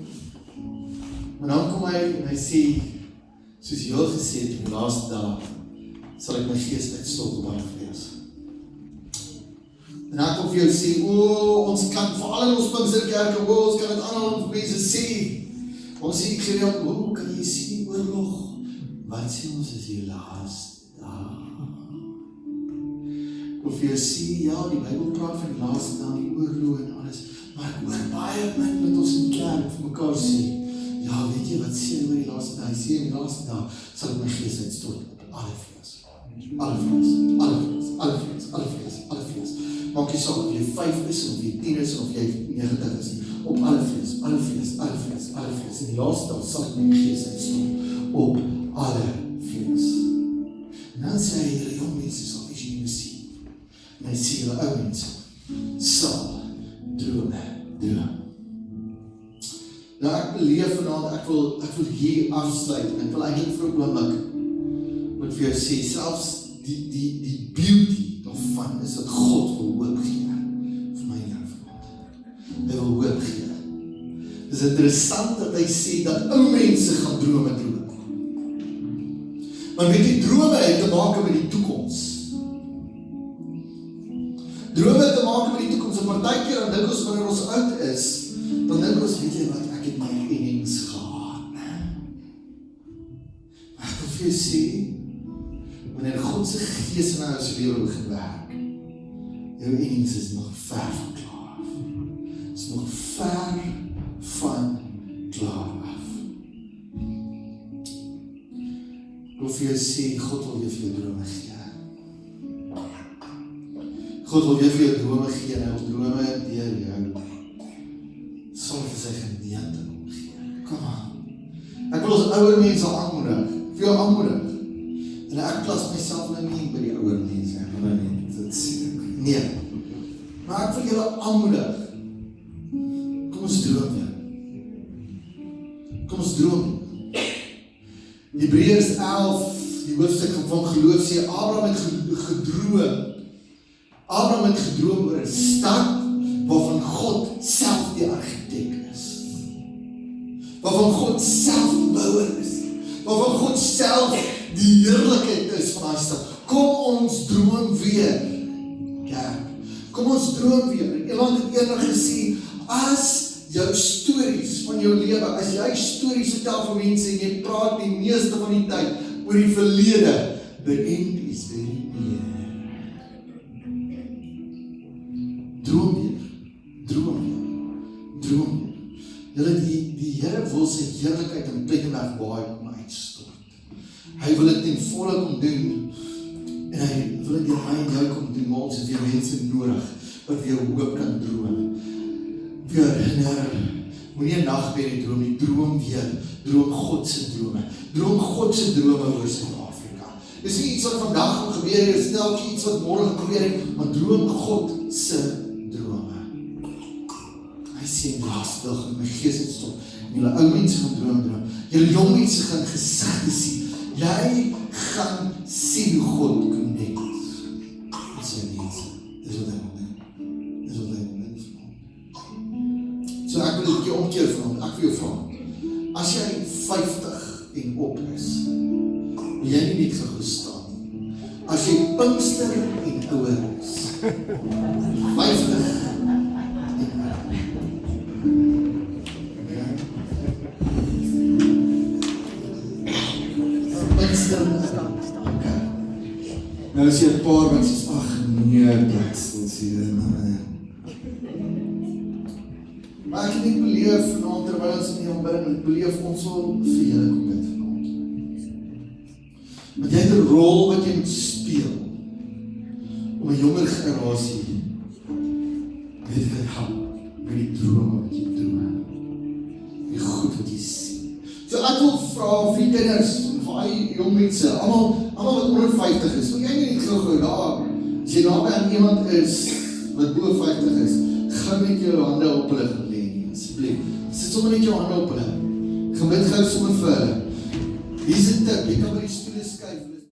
Maar dan kom hy en hy sê, soos Joel gesê het, in die laaste dag, sal ek my Gees uitstort op alle vlees. En ek wil vir jou sê, ons kan, veral in ons Pinksterkerke, ons kan dit aanhaal om vir mense sê. Ons sê gereeld, kan jy sien die oorlog? Wat sê ons is die laaste dag? Ek wil vir jou sê, ja, die Bybel praat van die laaste dag, die oorlog en alles, maar ek hoor baie min met ons in kerk vir mekaar sê, ja, weet jy wat sê oor die laaste dag? Hy sê in die laaste dag sal ek my Gees uitstort op alle vlees. Alle vlees, alle vlees, alle vlees, alle vlees, alle vlees. Maak jy saak of jy 5 is, of jy 10 is, of jy 90 is, op alle vlees, alle vlees, alle vlees, alle vlees. In die laaste dag sal ek my Gees uitstort op alle vlees. En dan sê hy, julle jong mense sal visioene sien. En hy sê, julle ou mense sal drome droom. Nou ek beleef vanaand, ek wil hier afsluit, en ek wil eintlik vir 'n oomblik moet vir jou sê, selfs die beauty daarvan is dat God wil hoop gee vir my en jou vanaand. Hy wil hoop gee. Het is interessant dat hy sê dat ou mense gaan drome droom. Maar weet die drome het te maak met die toekoms. Drome het te maak met die toekoms. En partykeer dan dink ons wanneer ons oud is, dan dink ons, weet jy wat, ek het my innings gehad. Maar ek wil vir jou sê, wanneer God se Gees in jou se lewe begin werk, jou innings is nog ver van klaar af. Is nog ver van klaar af. Ek wil vir jou sê, God wil vir jou drome gee. God wil vir jou drome gee, en hy wil drome deur jou sonder vir sy gemeente kom gee. Kom aan. Ek wil ons ouer mense aanmoedig, vir jou aanmoedig. En ek plas myself nou nie by die ouer mense, nee. Maar ek wil julle aanmoedig. Kom ons droom weer. Kom ons droom. Hebreërs 11, die hoofstuk van geloof sê, Abraham het gedroom. Abraham het gedroom oor 'n stad waarvan God self die argitek is. Waarvan God self die bouwer is. Waarvan God self die heerlikheid is van die stad. Kom ons droom weer, kerk. Kom ons droom weer. Iemand het eendag gesê, as jou stories van jou lewe, as jy stories vertel vir mense en jy praat die meeste van die tyd oor die verlede, the end is very near. Droom weer, droom weer, droom weer. Julle, die Here wil sy heerlikheid in Plettenberg Baai kom uitstort. Hy wil dit ten volle kom doen, en hy wil dit my en jou kom doen, maar ons het weer mense nodig, wat weer hoop kan droom. Weer herinner, moenie 'n nagmerrie droom nie, droom weer, droom God se drome, droom God se drome oor Suid-Afrika. Dis nie iets wat vandag gaan gebeur, dis nie iets wat môre gaan gebeur, maar droom God se drome. Hy sê, laaste dag gaan my Gees uitstort, en julle ou mense gaan droom, julle jong mense gaan gesigte sien, jy gaan sien hoe God connect met sy mense. Dis wat hy wil doen. Dis wat hy wil doen. So ek wil dit jou omkeer vanaand, ek wil jou vra, as jy 50 en op is, wil jy nie net gou staan nie. As jy Pinkster en ouer is, 50 en ouer. Okay. Nou is jy 'n paar wat sê, ag nee, Braxton sê, maar ek het nie beleef vanaand terwyl ons in die aanbidding, ek beleef ons wil vir julle kom bid vanaand. Want jy het 'n rol wat jy moet speel om 'n jonger generasie weet te help met die drome wat jy droom. Die goed wat jy sien. So ek wil vra vir die kinders, vir al die jong mense, almal wat onder 50 is, wil jy nie gou daar, as jy naby aan iemand is wat bo 50 is, gaan net jou hande op hulle lê nie, asseblief. Sit sommer net jou hande op hulle. Gaan bid gou sommer vir hulle. Hier is 'n tip, jy kan by die stoele skuif.